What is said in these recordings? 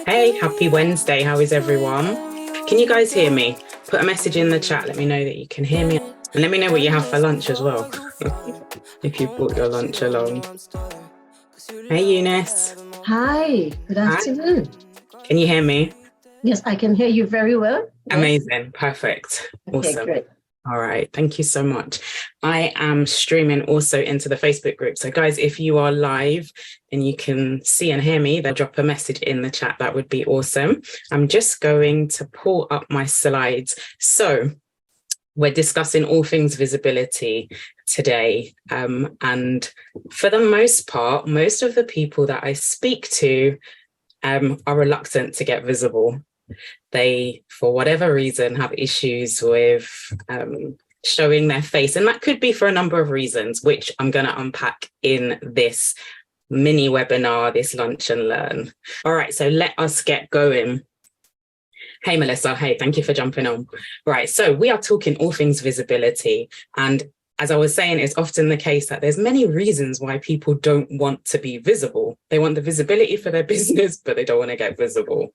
Hey, happy Wednesday. How is everyone? Can you guys hear me? Put a message in the chat. Let me know that you can hear me. And let me know what you have for lunch as well. If you brought your lunch along. Hey, Eunice. Hi, good Hi. afternoon. Can you hear me? Yes, I can hear you very well. Yes. Amazing. Perfect. Okay, Awesome. great. All right. Thank you so much. I am streaming also into the Facebook group. So guys, if you are live and you can see and hear me, then drop a message in the chat. That would be awesome. I'm just going to pull up my slides. So we're discussing all things visibility today. And for the most part, most of the people that I speak to are reluctant to get visible. They, for whatever reason, have issues with showing their face. And that could be for a number of reasons, which I'm going to unpack in this mini webinar, this Lunch and Learn. All right, so let us get going. Hey, Melissa. Hey, thank you for jumping on. Right, so we are talking all things visibility. And as I was saying, it's often the case that there's many reasons why people don't want to be visible. They want the visibility for their business, but they don't want to get visible.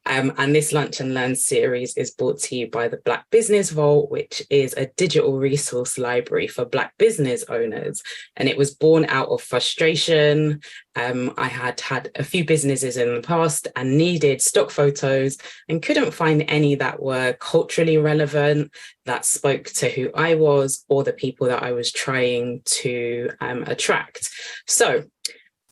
And this Lunch and Learn series is brought to you by the Black Business Vault, which is a digital resource library for Black business owners. And it was born out of frustration. I had a few businesses in the past and needed stock photos and couldn't find any that were culturally relevant, that spoke to who I was or the people that I was trying to attract. So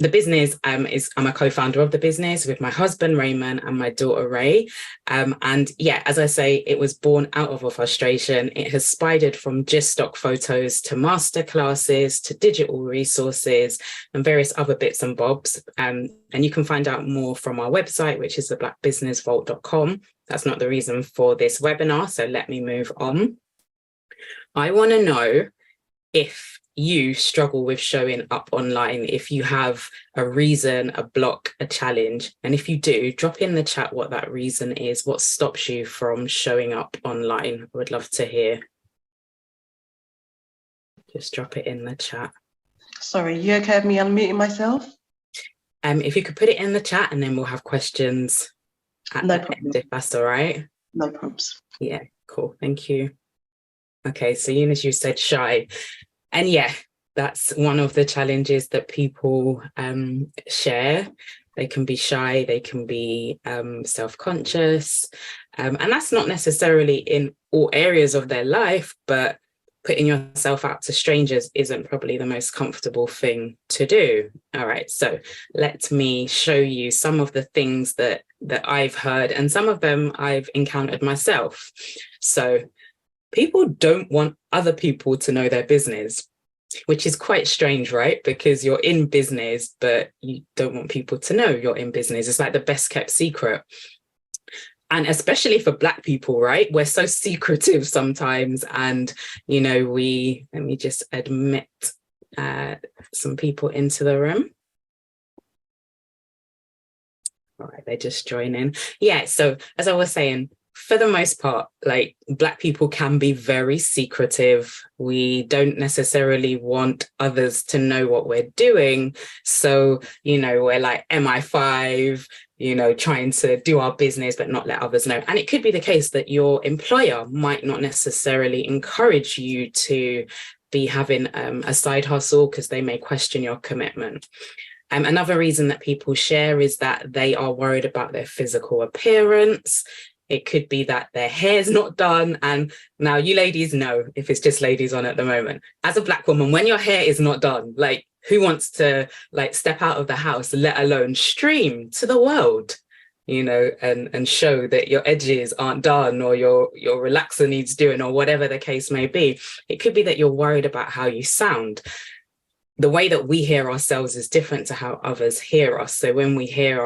the business I'm a co-founder of the business with my husband Raymond and my daughter Ray, and yeah, as I say, it was born out of a frustration. It has spidered from just stock photos to masterclasses to digital resources and various other bits and bobs, and you can find out more from our website, which is theblackbusinessvault.com. That's not the reason for this webinar, so let me move on. I want to know if you struggle with showing up online, if you have a reason, a block, a challenge. And if you do, drop in the chat what that reason is, what stops you from showing up online. I would love to hear. Just drop it in the chat. Sorry, you okay with me unmuting myself? If you could put it in the chat and then we'll have questions at the end, if that's all right. No problems. Yeah, cool. Thank you. Okay, so Eunice, you said shy. And yeah, that's one of the challenges that people share. They can be shy, they can be self-conscious. And that's not necessarily in all areas of their life, but putting yourself out to strangers isn't probably the most comfortable thing to do. All right, so let me show you some of the things that I've heard, and some of them I've encountered myself. So people don't want other people to know their business, which is quite strange, right? Because you're in business, but you don't want people to know you're in business. It's like the best kept secret. And especially for Black people, right? We're so secretive sometimes. And, you know, let me just admit some people into the room. All right, they're just joining. Yeah, so as I was saying, for the most part, like Black people can be very secretive. We don't necessarily want others to know what we're doing. So, you know, we're like MI5, you know, trying to do our business, but not let others know. And it could be the case that your employer might not necessarily encourage you to be having a side hustle because they may question your commitment. Another reason that people share is that they are worried about their physical appearance. It could be that their hair's not done. And now you ladies know, if it's just ladies on at the moment, as a Black woman, when your hair is not done, like who wants to like step out of the house, let alone stream to the world, you know, and show that your edges aren't done or your relaxer needs doing or whatever the case may be. It could be that you're worried about how you sound. The way that we hear ourselves is different to how others hear us. So when we hear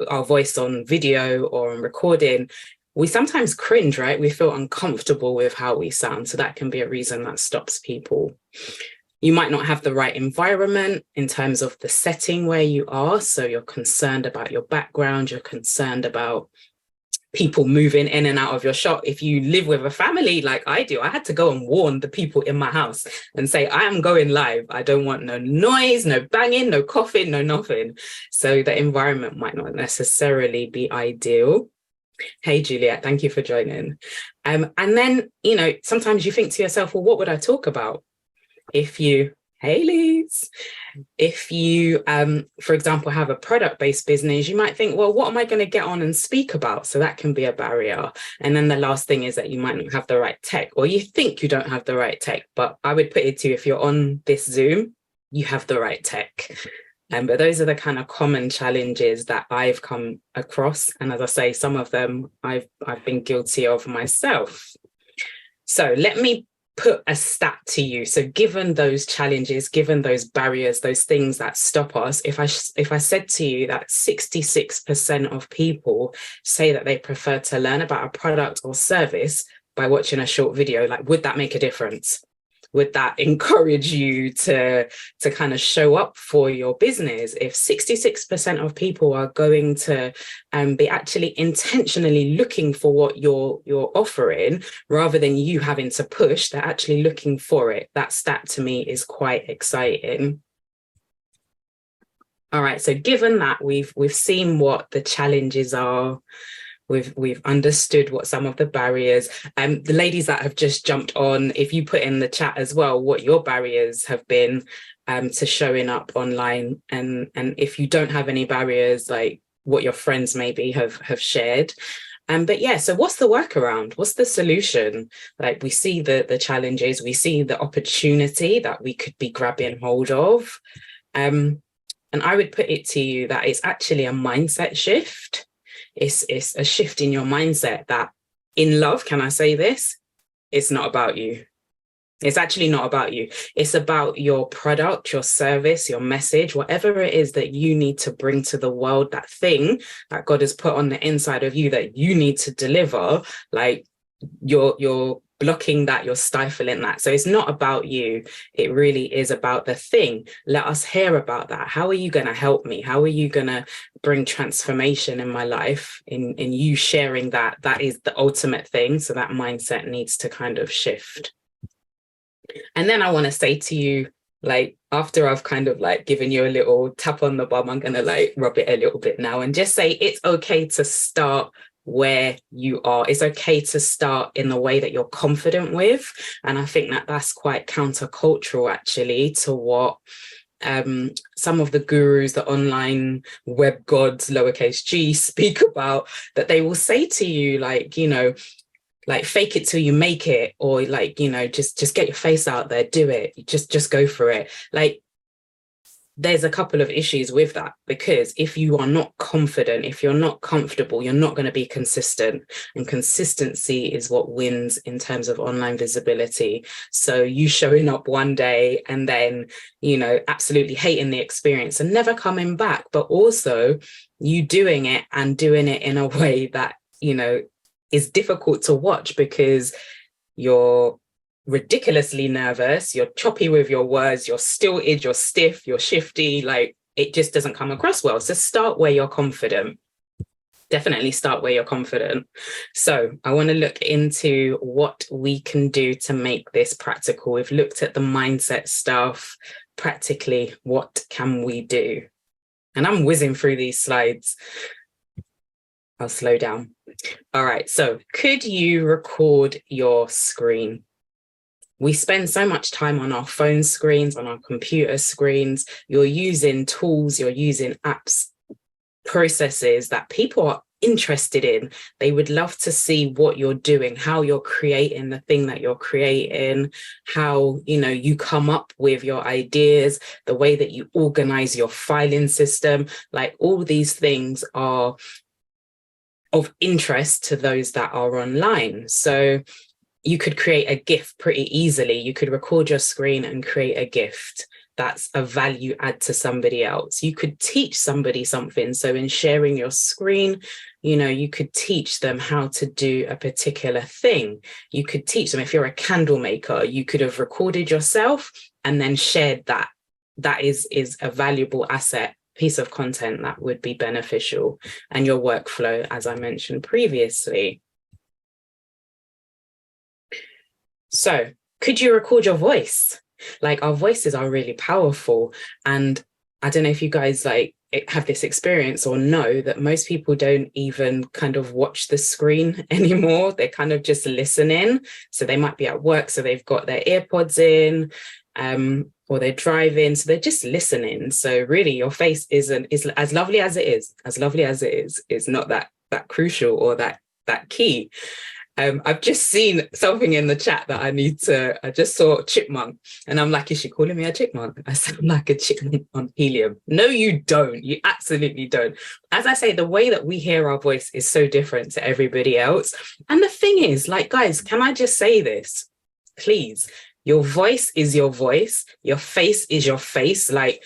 our voice on video or on recording, we sometimes cringe, right? We feel uncomfortable with how we sound. So that can be a reason that stops people. You might not have the right environment in terms of the setting where you are. So you're concerned about your background, you're concerned about people moving in and out of your shop. If you live with a family like I do, I had to go and warn the people in my house and say, I am going live. I don't want no noise, no banging, no coughing, no nothing. So the environment might not necessarily be ideal. Hey, Juliet, thank you for joining. And then, sometimes you think to yourself, well, what would I talk about? Hey, Liz. If you, for example, have a product-based business, you might think, well, what am I going to get on and speak about? So that can be a barrier. And then the last thing is that you might not have the right tech, or you think you don't have the right tech. But I would put it to you, if you're on this Zoom, you have the right tech. But those are the kind of common challenges that I've come across. And as I say, some of them I've been guilty of myself. So let me put a stat to you. So given those challenges, given those barriers, those things that stop us, if I said to you that 66% of people say that they prefer to learn about a product or service by watching a short video, like, would that make a difference? Would that encourage you to kind of show up for your business? If 66% of people are going to be actually intentionally looking for what you're offering, rather than you having to push, they're actually looking for it. That stat to me is quite exciting. All right, so given that we've seen what the challenges are, we've understood what some of the barriers, the ladies that have just jumped on, if you put in the chat as well what your barriers have been to showing up online, and if you don't have any barriers, like what your friends maybe have shared. But yeah, so what's the workaround? What's the solution? Like, we see the challenges, we see the opportunity that we could be grabbing hold of. And I would put it to you that it's actually a mindset shift. It's a shift in your mindset that in love, can I say this? It's not about you. It's actually not about you. It's about your product, your service, your message, whatever it is that you need to bring to the world, that thing that God has put on the inside of you that you need to deliver. Like, you're blocking that, you're stifling that. So it's not about you. It really is about the thing. Let us hear about that. How are you going to help me? How are you going to bring transformation in my life? In you sharing that is the ultimate thing. So that mindset needs to kind of shift. And then I want to say to you, like, after I've kind of like given you a little tap on the bum, I'm going to like rub it a little bit now and just say it's okay to start where you are. It's okay to start in the way that you're confident with. And I think that that's quite countercultural actually to what some of the gurus, the online web gods, lowercase g, speak about, that they will say to you, like, like, fake it till you make it, or like, just get your face out there, do it, just go for it. Like, there's a couple of issues with that, because if you are not confident, if you're not comfortable, you're not going to be consistent, and consistency is what wins in terms of online visibility. So you showing up one day and then, absolutely hating the experience and never coming back, but also you doing it and doing it in a way that, is difficult to watch because you're ridiculously nervous, you're choppy with your words, you're stilted, you're stiff, you're shifty, like, it just doesn't come across well. So start where you're confident. Definitely start where you're confident. So I want to look into what we can do to make this practical. We've looked at the mindset stuff. Practically, what can we do? And I'm whizzing through these slides. I'll slow down. All right, so could you record your screen? We spend so much time on our phone screens, on our computer screens. You're using tools, you're using apps, processes that people are interested in. They would love to see what you're doing, how you're creating the thing that you're creating, how, you come up with your ideas, the way that you organize your filing system. Like, all these things are of interest to those that are online. So you could create a GIF pretty easily. You could record your screen and create a gift that's a value add to somebody else. You could teach somebody something. So in sharing your screen, you could teach them how to do a particular thing. You could teach them, if you're a candle maker, you could have recorded yourself and then shared that. That is a valuable asset piece of content that would be beneficial, and your workflow, as I mentioned previously. So could you record your voice? Like, our voices are really powerful. And I don't know if you guys have this experience or know that most people don't even kind of watch the screen anymore. They're kind of just listening. So they might be at work, so they've got their earpods in, or they're driving, so they're just listening. So really, your face is as lovely as it is not that crucial or that key. I've just seen something in the chat that I just saw chipmunk, and I'm like, is she calling me a chipmunk? I sound like a chipmunk on helium. No, you don't. You absolutely don't. As I say, the way that we hear our voice is so different to everybody else. And the thing is, like, guys, can I just say this? Please, your voice is your voice. Your face is your face. Like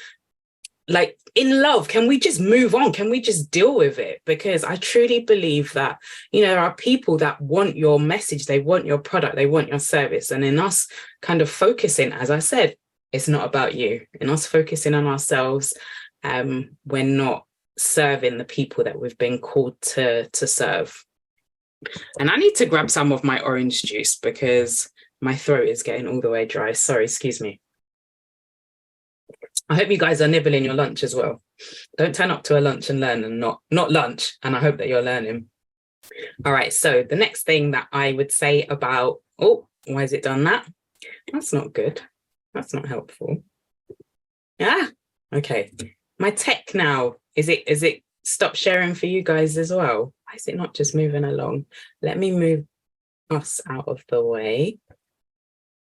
in love, can we just move on? Can we just deal with it? Because I truly believe that, there are people that want your message, they want your product, they want your service. And in us kind of focusing, as I said, it's not about you. In us focusing on ourselves, we're not serving the people that we've been called to serve. And I need to grab some of my orange juice because my throat is getting all the way dry. Sorry, excuse me. I hope you guys are nibbling your lunch as well. Don't turn up to a lunch and learn and not lunch. And I hope that you're learning. All right. So the next thing that I would say about, why has it done that? That's not good. That's not helpful. Okay. My tech now, is it stop sharing for you guys as well? Why is it not just moving along? Let me move us out of the way.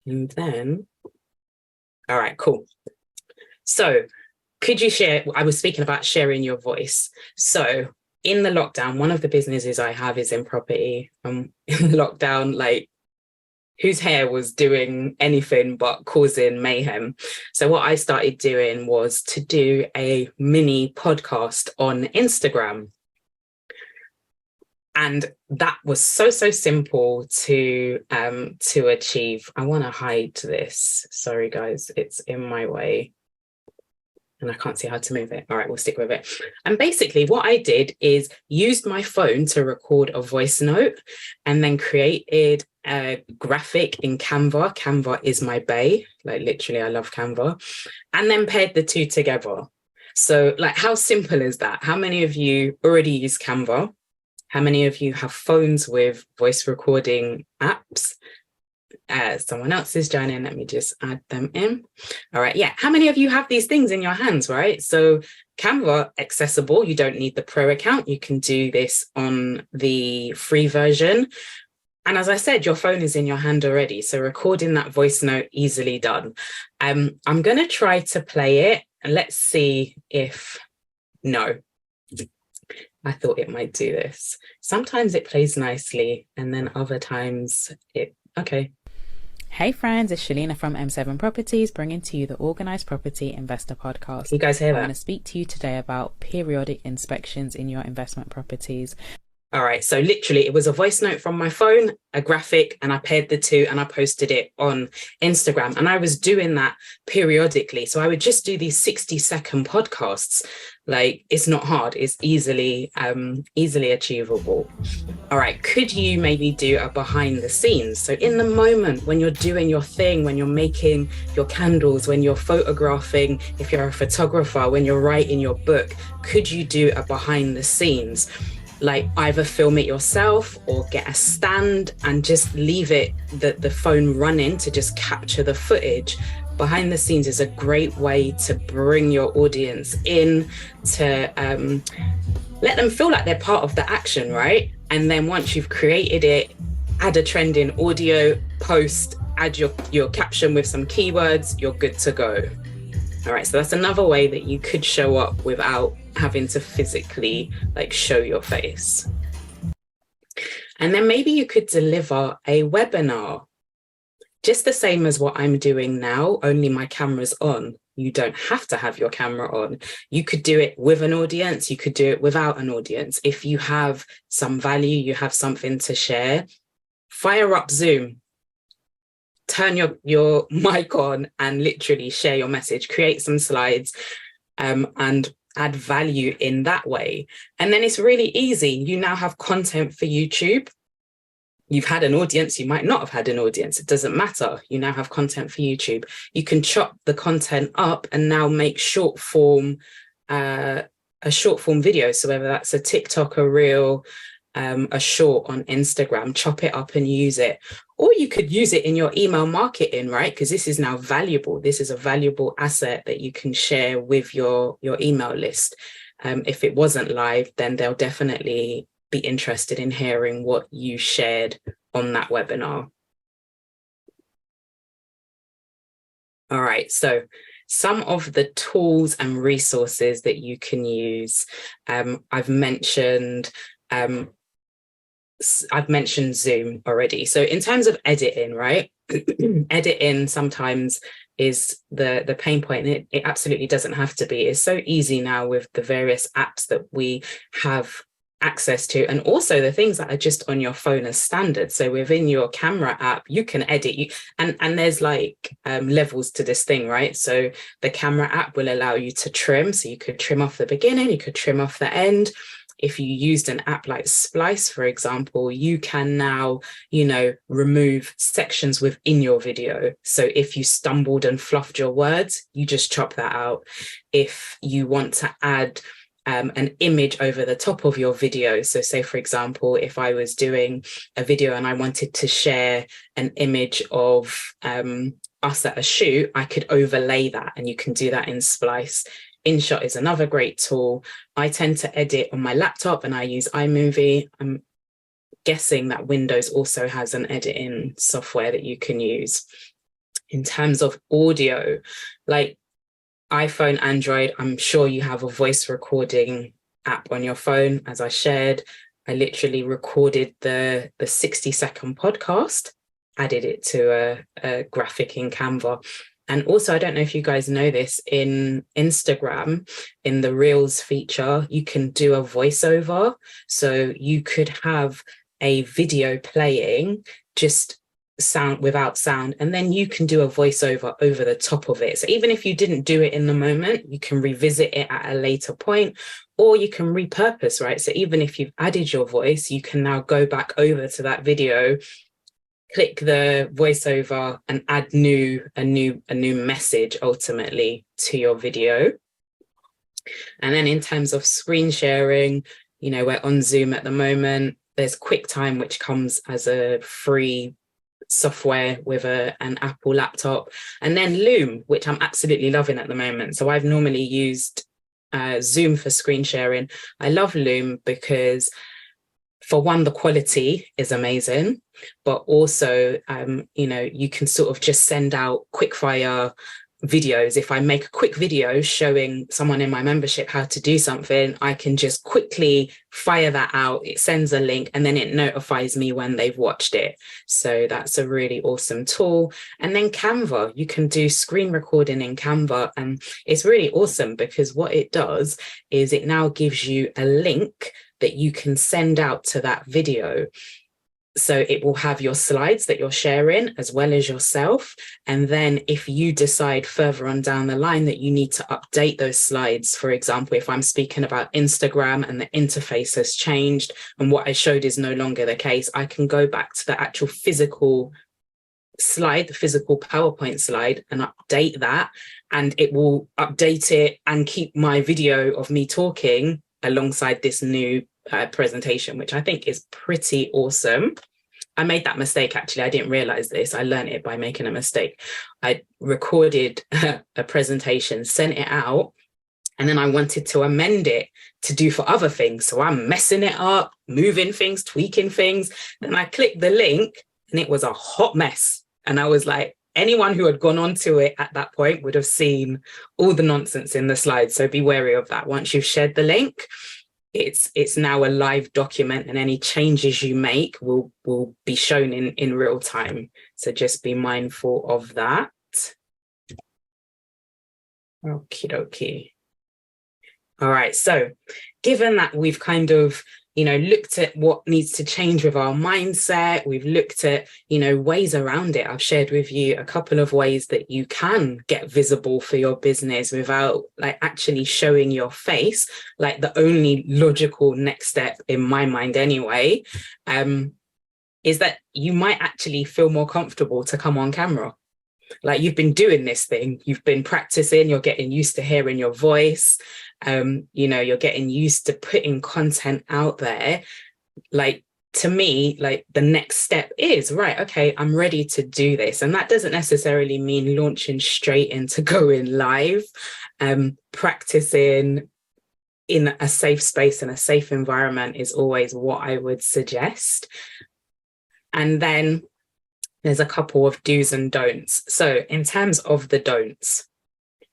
And then, all right, cool. So could you share, I was speaking about sharing your voice. So in the lockdown, one of the businesses I have is in property. In the lockdown, whose hair was doing anything but causing mayhem. So what I started doing was to do a mini podcast on Instagram. And that was so simple to achieve. I want to hide this. Sorry, guys, it's in my way. And I can't see how to move it. All right, we'll stick with it. And basically what I did is used my phone to record a voice note and then created a graphic in Canva. Canva is my bae. Literally, I love Canva. And then paired the two together. So how simple is that? How many of you already use Canva? How many of you have phones with voice recording apps? Someone else is joining. Let me just add them in. All right. Yeah. How many of you have these things in your hands, right? So Canva, accessible. You don't need the pro account. You can do this on the free version. And as I said, your phone is in your hand already. So recording that voice note, easily done. I'm going to try to play it and let's see if, no, I thought it might do this. Sometimes it plays nicely and then other times okay. Hey friends, it's Shalina from M7 Properties, bringing to you the Organised Property Investor Podcast. You guys hear that? I want to speak to you today about periodic inspections in your investment properties. All right, so literally it was a voice note from my phone, a graphic, and I paired the two and I posted it on Instagram. And I was doing that periodically. So I would just do these 60-second podcasts. It's not hard, it's easily achievable. All right, could you maybe do a behind the scenes? So in the moment when you're doing your thing, when you're making your candles, when you're photographing, if you're a photographer, when you're writing your book, could you do a behind the scenes? Either film it yourself or get a stand and just leave the phone running to just capture the footage. Behind the scenes is a great way to bring your audience in, to let them feel like they're part of the action, right? And then once you've created it, add a trending audio, post, add your caption with some keywords, you're good to go. All right, so that's another way that you could show up without having to physically show your face. And then maybe you could deliver a webinar, just the same as what I'm doing now, only my camera's on. You don't have to have your camera on. You could do it with an audience. You could do it without an audience. If you have some value, you have something to share, fire up Zoom. Turn your mic on and literally share your message, create some slides. And add value in that way. And then it's really easy. You now have content for YouTube. You've had an audience, you might not have had an audience. It doesn't matter. You now have content for YouTube. You can chop the content up and now make a short form video. So whether that's a TikTok, a reel, a short on Instagram, chop it up and use it. Or you could use it in your email marketing, right? Because this is now valuable. This is a valuable asset that you can share with your email list. If it wasn't live, then they'll definitely be interested in hearing what you shared on that webinar. All right, so some of the tools and resources that you can use. I've mentioned Zoom already. So in terms of editing, right? Editing sometimes is the pain point. It absolutely doesn't have to be. It's so easy now with the various apps that we have access to, and also the things that are just on your phone as standard. So within your camera app, you can edit and there's like levels to this thing, right? So the camera app will allow you to trim. So you could trim off the beginning, you could trim off the end. If you used an app like Splice, for example, you can now, remove sections within your video. So if you stumbled and fluffed your words, you just chop that out. If you want to add an image over the top of your video. So say, for example, if I was doing a video and I wanted to share an image of us at a shoot, I could overlay that, and you can do that in Splice. InShot is another great tool. I tend to edit on my laptop and I use iMovie. I'm guessing that Windows also has an editing software that you can use. In terms of audio, like iPhone, Android, I'm sure you have a voice recording app on your phone. As I shared, I literally recorded the 60-second podcast, added it to a graphic in Canva. And also, I don't know if you guys know this, in Instagram, in the Reels feature, you can do a voiceover. So you could have a video playing, just sound without sound, and then you can do a voiceover over the top of it. So even if you didn't do it in the moment, you can revisit it at a later point, or you can repurpose, right? So even if you've added your voice, you can now go back over to that video, click the voiceover and add a new message ultimately to your video. And then in terms of screen sharing, we're on Zoom at the moment. There's QuickTime, which comes as a free software with an Apple laptop, and then Loom, which I'm absolutely loving at the moment. So I've normally used Zoom for screen sharing. I love Loom because, for one, the quality is amazing, but also, you can sort of just send out quickfire videos. If I make a quick video showing someone in my membership how to do something, I can just quickly fire that out. It sends a link and then it notifies me when they've watched it. So that's a really awesome tool. And then Canva, you can do screen recording in Canva. And it's really awesome because what it does is it now gives you a link that you can send out to that video. So it will have your slides that you're sharing as well as yourself. And then if you decide further on down the line that you need to update those slides, for example, if I'm speaking about Instagram and the interface has changed and what I showed is no longer the case, I can go back to the actual physical slide, the physical PowerPoint slide, and update that. And it will update it and keep my video of me talking alongside this new presentation, which I think is pretty awesome. I made that mistake, actually. I didn't realize this. I learned it by making a mistake. I recorded a presentation, sent it out, and then I wanted to amend it to do for other things. So I'm messing it up, moving things, tweaking things. Then I clicked the link and it was a hot mess. And I was like, anyone who had gone onto it at that point would have seen all the nonsense in the slides. So be wary of that. Once you've shared the link, it's now a live document, and any changes you make will be shown in real time. So just be mindful of that. Okie dokie. All right. So given that we've kind of, looked at what needs to change with our mindset. We've looked at, ways around it. I've shared with you a couple of ways that you can get visible for your business without like actually showing your face. Like the only logical next step in my mind anyway, is that you might actually feel more comfortable to come on camera. Like you've been doing this thing, you've been practicing, you're getting used to hearing your voice, you're getting used to putting content out there. Like to me, like the next step is, right, okay, I'm ready to do this. And that doesn't necessarily mean launching straight into going live. Practicing in a safe space and a safe environment is always what I would suggest. And then there's a couple of do's and don'ts. So in terms of the don'ts,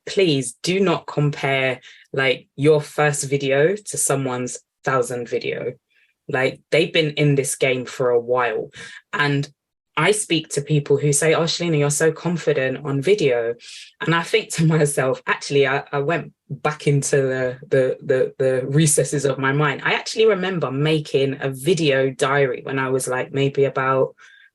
please do not compare like your first video to someone's 1,000th video. Like they've been in this game for a while. And I speak to people who say, oh, Shalina, you're so confident on video. And I think to myself, actually, I went back into the recesses of my mind. I actually remember making a video diary when I was like maybe about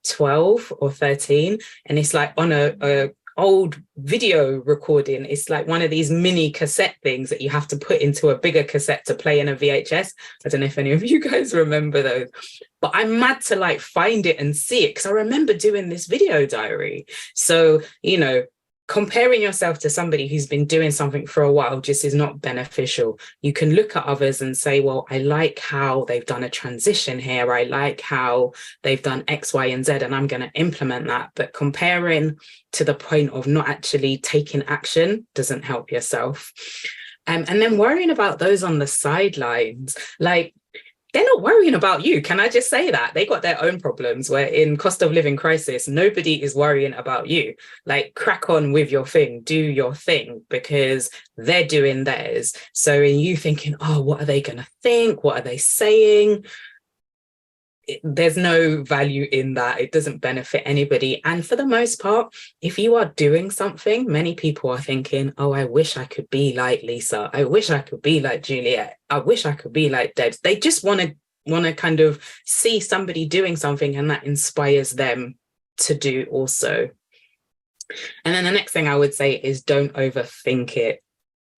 12 or 13. And it's like on a old video recording. It's like one of these mini cassette things that you have to put into a bigger cassette to play in a VHS. I don't know if any of you guys remember those, but I'm mad to like find it and see it because I remember doing this video diary. So, comparing yourself to somebody who's been doing something for a while just is not beneficial. You can look at others and say, well, I like how they've done a transition here. I like how they've done X, Y, and Z, and I'm going to implement that. But comparing to the point of not actually taking action doesn't help yourself. And then worrying about those on the sidelines, like, they're not worrying about you. Can I just say that? They got their own problems where in cost of living crisis, nobody is worrying about you. Like crack on with your thing, do your thing because they're doing theirs. So in you thinking, oh, what are they going to think? What are they saying? There's no value in that. It doesn't benefit anybody. And for the most part, if you are doing something, many people are thinking, oh, I wish I could be like Lisa. I wish I could be like Juliet. I wish I could be like Debs. They just want to kind of see somebody doing something and that inspires them to do also. And then the next thing I would say is don't overthink it.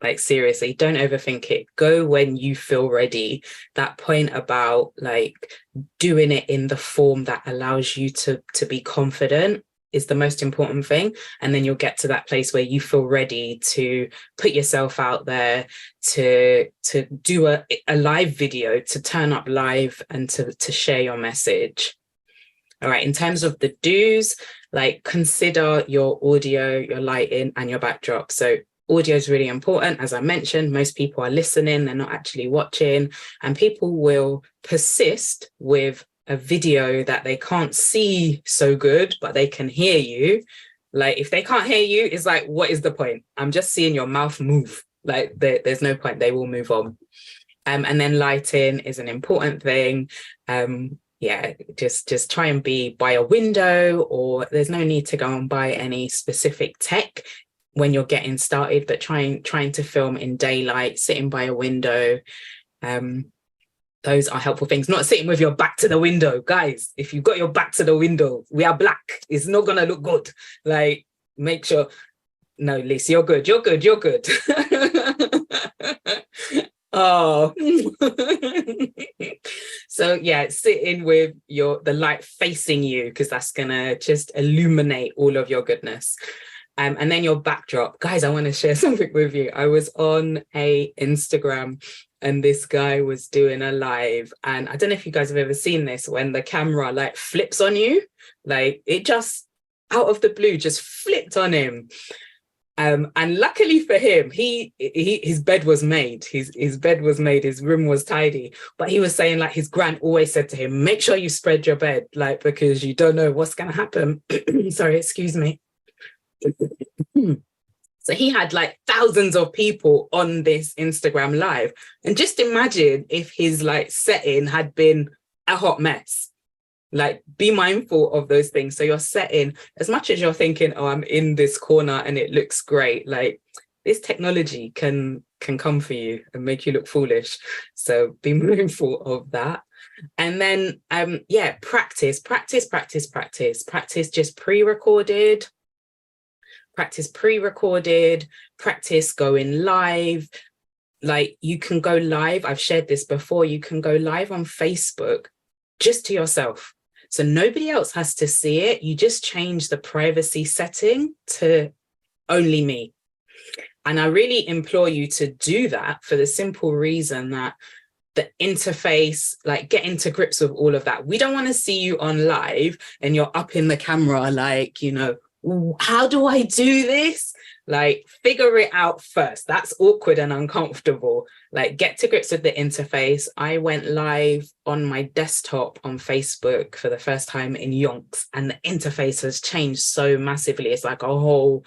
Like seriously, don't overthink it. Go when you feel ready. That point about like doing it in the form that allows you to be confident is the most important thing. And then you'll get to that place where you feel ready to put yourself out there, to do a live video, to turn up live and to share your message. All right, in terms of the do's, like consider your audio, your lighting and your backdrop. So audio is really important. As I mentioned, most people are listening, they're not actually watching, and people will persist with a video that they can't see so good, but they can hear you. Like if they can't hear you, it's like, what is the point? I'm just seeing your mouth move. Like there's no point, they will move on. And then lighting is an important thing. Just try and be by a window, or there's no need to go and buy any specific tech when you're getting started, but trying to film in daylight, sitting by a window. Those are helpful things. Not sitting with your back to the window. Guys, if you've got your back to the window, we are black. It's not going to look good. Like, make sure. No, Lisa, you're good. You're good. Oh. So yeah, sitting with the light facing you, because that's going to just illuminate all of your goodness. And then your backdrop. Guys, I want to share something with you. I was on a Instagram and this guy was doing a live. And I don't know if you guys have ever seen this, when the camera like flips on you, like it just out of the blue just flipped on him. And luckily for him, his bed was made. His bed was made. His room was tidy. But he was saying like his gran always said to him, make sure you spread your bed, like, because you don't know what's going to happen. Sorry, excuse me. So he had like thousands of people on this Instagram live. And just imagine if his like setting had been a hot mess. Like, be mindful of those things. So your setting, as much as you're thinking, oh, I'm in this corner and it looks great, like this technology can come for you and make you look foolish. So be mindful of that. And then, practice just pre-recorded, practice going live. Like, you can go live. I've shared this before. You can go live on Facebook just to yourself. So nobody else has to see it. You just change the privacy setting to only me. And I really implore you to do that for the simple reason that the interface, like, get into grips with all of that. We don't want to see you on live and you're up in the camera, like, you know, how do I do this? Like, figure it out first. That's awkward and uncomfortable. Like, get to grips with the interface. I went live on my desktop on Facebook for the first time in yonks, and the interface has changed so massively. It's like a whole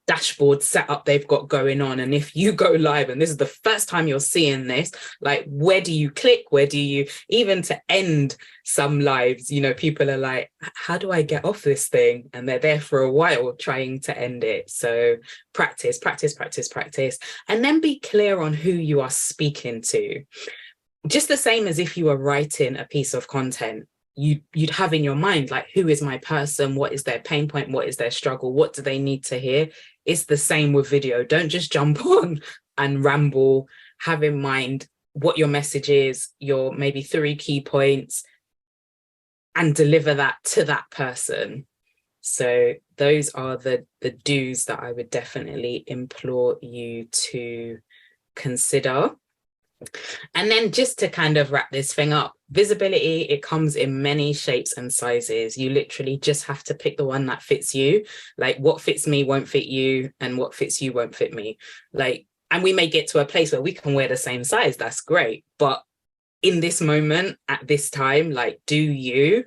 dashboard setup they've got going on. And if you go live and this is the first time you're seeing this, like, where do you click? Where do you, even to end some lives, you know, people are like, how do I get off this thing? And they're there for a while trying to end it. So practice, and then be clear on who you are speaking to. Just the same as if you were writing a piece of content. You'd have in your mind, like, who is my person? What is their pain point? What is their struggle? What do they need to hear? It's the same with video. Don't just jump on and ramble. Have in mind what your message is, your maybe 3 key points, and deliver that to that person. So those are the do's that I would definitely implore you to consider. And then, just to kind of wrap this thing up, visibility, it comes in many shapes and sizes. You literally just have to pick the one that fits you. Like, what fits me won't fit you, and what fits you won't fit me. Like, and we may get to a place where we can wear the same size. That's great. But in this moment, at this time, like, do you.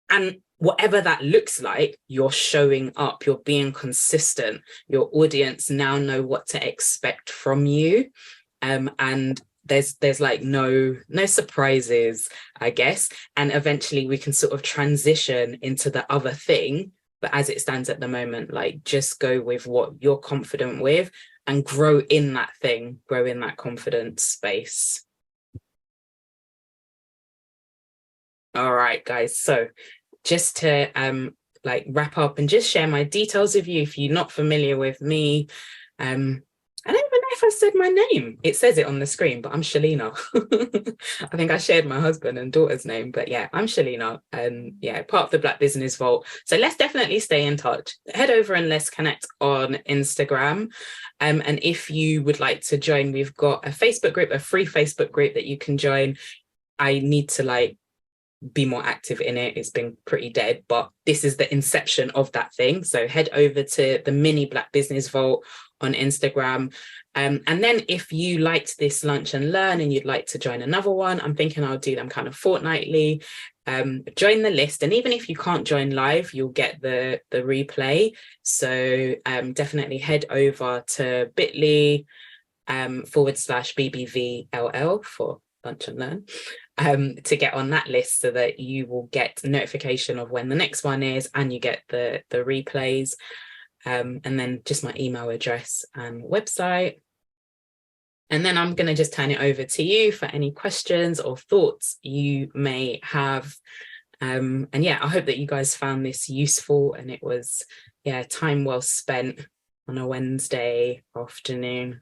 And whatever that looks like, you're showing up, you're being consistent. Your audience now know what to expect from you. And there's like no surprises, I guess. And eventually we can sort of transition into the other thing. But as it stands at the moment, like, just go with what you're confident with and grow in that thing, grow in that confidence space. All right, guys. So just to like wrap up and just share my details with you, if you're not familiar with me, I don't even know if I said my name. It says it on the screen, but I'm Shalina. I think I shared my husband and daughter's name, but yeah, I'm Shalina, and part of the Black Business Vault. So let's definitely stay in touch. Head over and let's connect on Instagram. And if you would like to join, we've got a Facebook group, a free Facebook group that you can join. I need to be more active in it. It's been pretty dead, but this is the inception of that thing. So head over to the mini Black Business Vault on Instagram. And then if you liked this Lunch and Learn and you'd like to join another one, I'm thinking I'll do them kind of fortnightly. Join the list. And even if you can't join live, you'll get the replay. So definitely head over to bit.ly/BBVLL for Lunch and Learn to get on that list, so that you will get notification of when the next one is, and you get the replays. And then just my email address and website. And then I'm going to just turn it over to you for any questions or thoughts you may have. And I hope that you guys found this useful, and it was, time well spent on a Wednesday afternoon.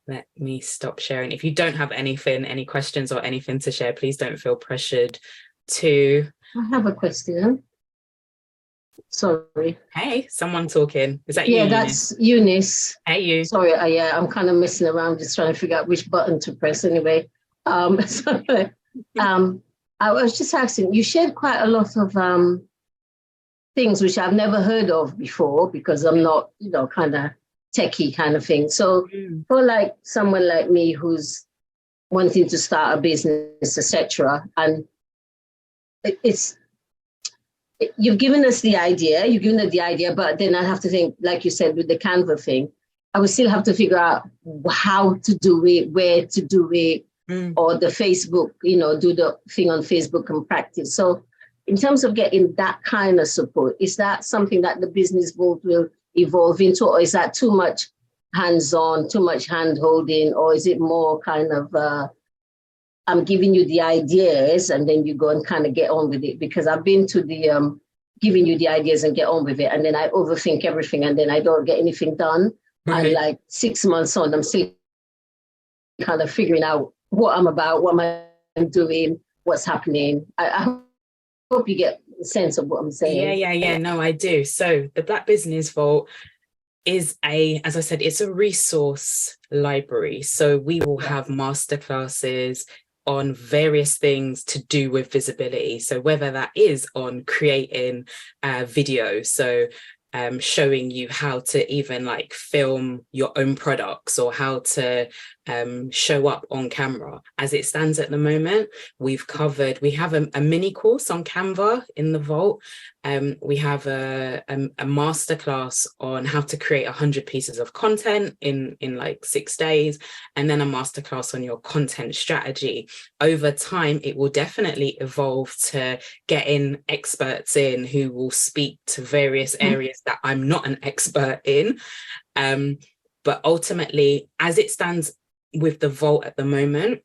Let me stop sharing. If you don't have any questions or anything to share, please don't feel pressured to. I have a question. Sorry. Hey, someone talking. Is that you? Yeah, that's Eunice. Hey, you. Sorry, I'm kind of messing around, just trying to figure out which button to press anyway. I was just asking, you shared quite a lot of things which I've never heard of before, because I'm not, kind of techie kind of thing. So for like someone like me who's wanting to start a business, etc., and you've given us the idea, but then I have to think, like you said, with the Canva thing, I would still have to figure out how to do it, where to do it, or the Facebook, do the thing on Facebook and practice. So in terms of getting that kind of support, is that something that the Business Vault will evolve into, or is that too much hands-on, too much hand-holding, or is it more kind of I'm giving you the ideas and then you go and kind of get on with it? Because I've been to the giving you the ideas and get on with it, and then I overthink everything and then I don't get anything done. Right. And like 6 months on, I'm still kind of figuring out what I'm about, what am I doing, what's happening. I hope you get a sense of what I'm saying. Yeah. No, I do. So the Black Business Vault is as I said, it's a resource library. So we will have masterclasses on various things to do with visibility. So whether that is on creating video, so showing you how to even like film your own products or how to show up on camera. As it stands at the moment, we have a mini course on Canva in the vault. We have a masterclass on how to create 100 pieces of content in like 6 days, and then a masterclass on your content strategy. Over time, it will definitely evolve to getting experts in who will speak to various areas that I'm not an expert in. But ultimately, as it stands with the vault at the moment,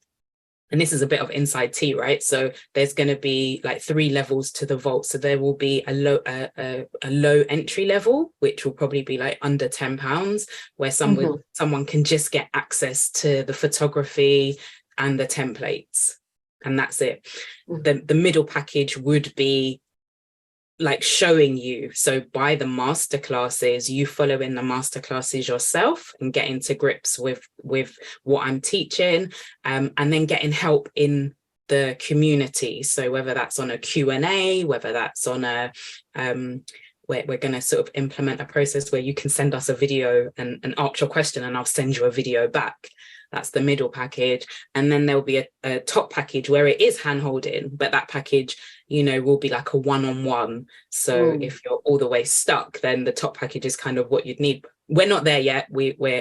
and this is a bit of inside tea, right? So there's going to be like 3 levels to the vault. So there will be a low entry level, which will probably be like under £10, where someone can just get access to the photography and the templates, and that's it. The middle package would be like showing you, so by the masterclasses, you follow in the masterclasses yourself and getting to grips with what I'm teaching, and then getting help in the community. So whether that's on a Q&A, whether that's on a we're going to sort of implement a process where you can send us a video and ask your question and I'll send you a video back. That's the middle package. And then there'll be a top package where it is hand holding, but that package, you know, will be like a one-on-one. So if you're all the way stuck, then the top package is kind of what you'd need. We're not there yet.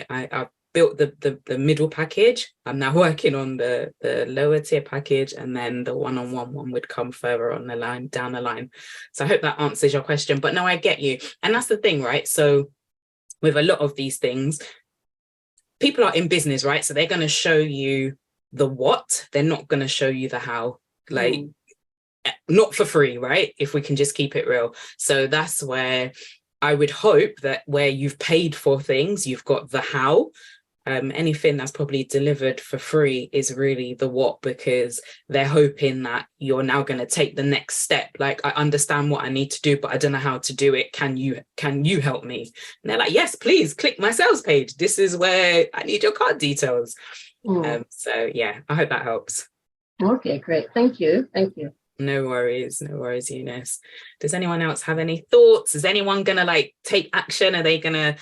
I've built the middle package. I'm now working on the lower tier package, and then the one-on-one one would come further on the line, down the line. So I hope that answers your question. But no, I get you. And that's the thing, right? So with a lot of these things, people are in business, right? So they're going to show you the what, they're not going to show you the how, like not for free, right? If we can just keep it real. So that's where I would hope that where you've paid for things, you've got the how. Anything that's probably delivered for free is really the what, because they're hoping that you're now going to take the next step. Like, I understand what I need to do, but I don't know how to do it. Can you help me? And they're like, yes, please click my sales page. This is where I need your card details. So yeah, I hope that helps. Okay, great. Thank you. No worries, Eunice. Does anyone else have any thoughts? Is anyone going to like take action? Are they going to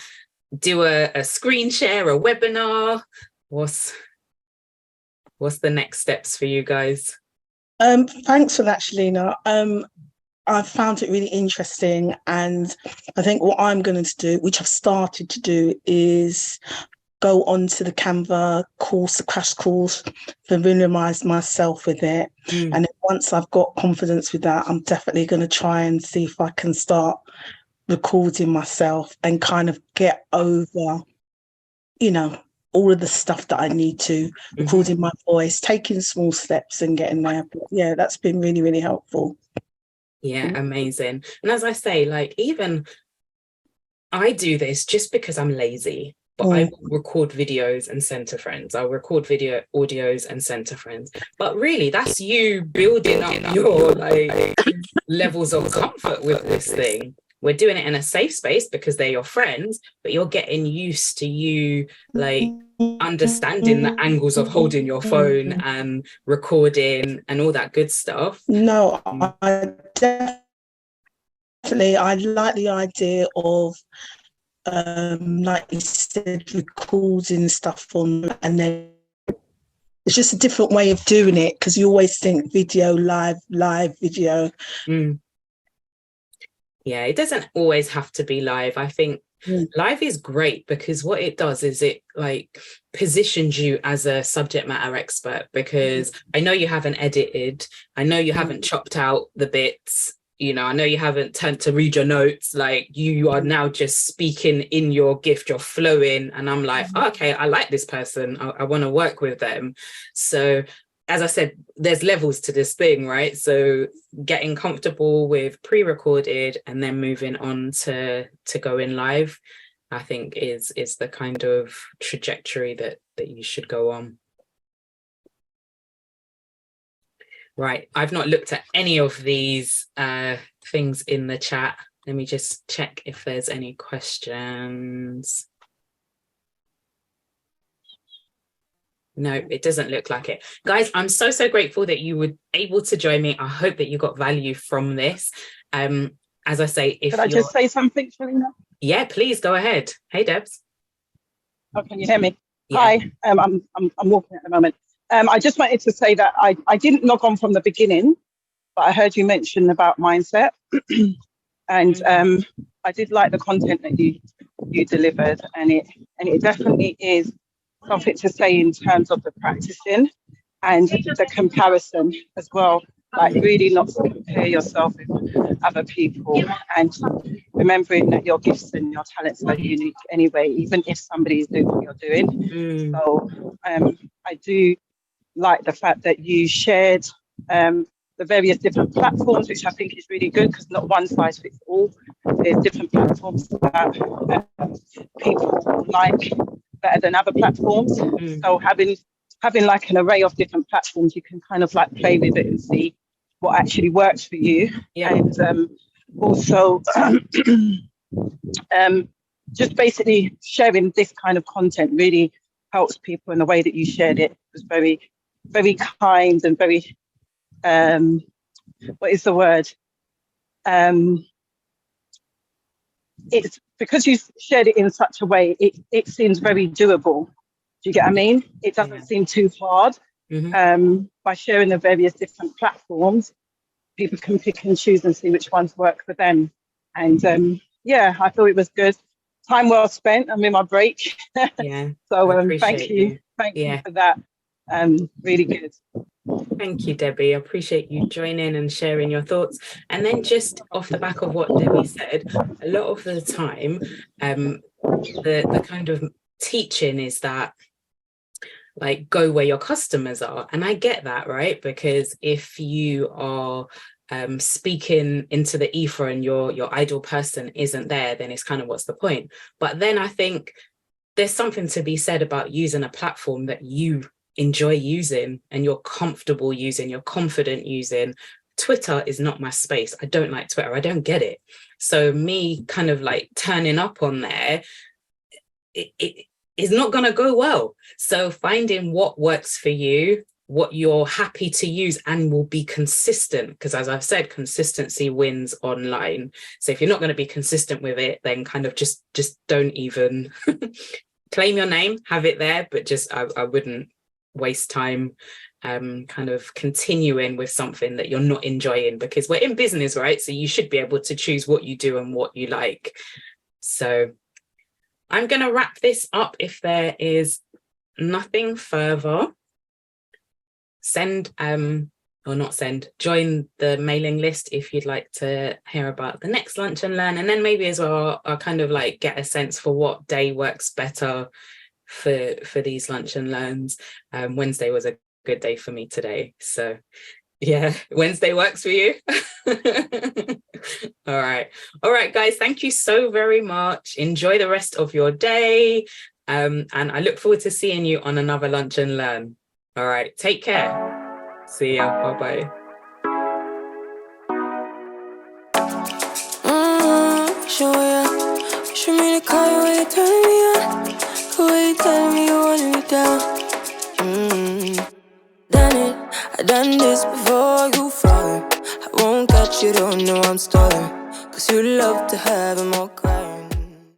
do a screen share, a webinar? What's the next steps for you guys? Thanks for that, Shalina. I found it really interesting, and I think what I'm going to do, which I've started to do, is go on to the Canva course, the crash course, familiarize myself with it. And then once I've got confidence with that, I'm definitely going to try and see if I can start recording myself and kind of get over, you know, all of the stuff that I need to, recording my voice, taking small steps and getting there. But yeah, that's been really, really helpful. Yeah, amazing. And as I say, like, even I do this just because I'm lazy, but I will record videos and send to friends. I'll record video audios and send to friends. But really, that's you building up your like levels of comfort with this thing. We're doing it in a safe space because they're your friends, but you're getting used to you like understanding the angles of holding your phone and recording and all that good stuff. No, I like the idea of like you said, recording stuff on, and then it's just a different way of doing it, because you always think video, live video. Yeah, it doesn't always have to be live. I think live is great because what it does is it like positions you as a subject matter expert, because I know you haven't edited, I know you haven't chopped out the bits, you know, I know you haven't turned to read your notes, like you are now just speaking in your gift, you're flowing. And I'm like, okay, I like this person. I want to work with them. So as I said, there's levels to this thing, right? So getting comfortable with pre-recorded and then moving on to going live, I think is the kind of trajectory that you should go on. Right, I've not looked at any of these things in the chat. Let me just check if there's any questions. No, it doesn't look like it. Guys, I'm so grateful that you were able to join me. I hope that you got value from this. As I say, if Could I just say something, Shalina? Yeah, please go ahead. Hey, Debs. Oh, can you hear me? Yeah. Hi, I'm walking at the moment. I just wanted to say that I didn't log on from the beginning, but I heard you mention about mindset, and I did like the content that you delivered, and it definitely is something to say in terms of the practicing and the comparison as well. Like really not to compare yourself with other people, and remembering that your gifts and your talents are unique anyway, even if somebody is doing what you're doing. So I do like the fact that you shared the various different platforms, which I think is really good, because not one size fits all. There's different platforms that people like better than other platforms. So having like an array of different platforms, you can kind of like play with it and see what actually works for you. Yeah. And also just basically sharing this kind of content really helps people, in the way that you shared it was very, very kind and very what is the word? It's because you shared it in such a way, it seems very doable. Do you get what I mean? It doesn't seem too hard. By sharing the various different platforms, people can pick and choose and see which ones work for them. And yeah, I thought it was good. Time well spent. I'm in my break. Yeah. So thank you. Thank you for that. Really good. Thank you, Debbie. I appreciate you joining and sharing your thoughts. And then just off the back of what Debbie said, a lot of the time, the kind of teaching is that, like, go where your customers are. And I get that, right? Because if you are speaking into the ether and your ideal person isn't there, then it's kind of, what's the point? But then I think there's something to be said about using a platform that you enjoy using and you're comfortable using, you're confident using. Twitter is not my space. I don't like Twitter. I don't get it. So me kind of like turning up on there, it is not going to go well. So finding what works for you, what you're happy to use and will be consistent, because as I've said, consistency wins online. So if you're not going to be consistent with it, then kind of just don't even claim your name, have it there, but just I wouldn't waste time kind of continuing with something that you're not enjoying, because we're in business, right? So you should be able to choose what you do and what you like. So I'm going to wrap this up. If there is nothing further, join the mailing list if you'd like to hear about the next Lunch and Learn. And then maybe as well, I'll kind of like get a sense for what day works better for these Lunch and Learns. Wednesday was a good day for me today. So yeah, Wednesday works for you. All right, guys, thank you so very much. Enjoy the rest of your day. And I look forward to seeing you on another Lunch and Learn. All right, take care. See ya. Bye-bye. Show me the car when you turn me on. The way you tell me you want me down. Done it, I done this before you fall. I won't catch you, don't know I'm stalling. 'Cause you love to have them all quiet.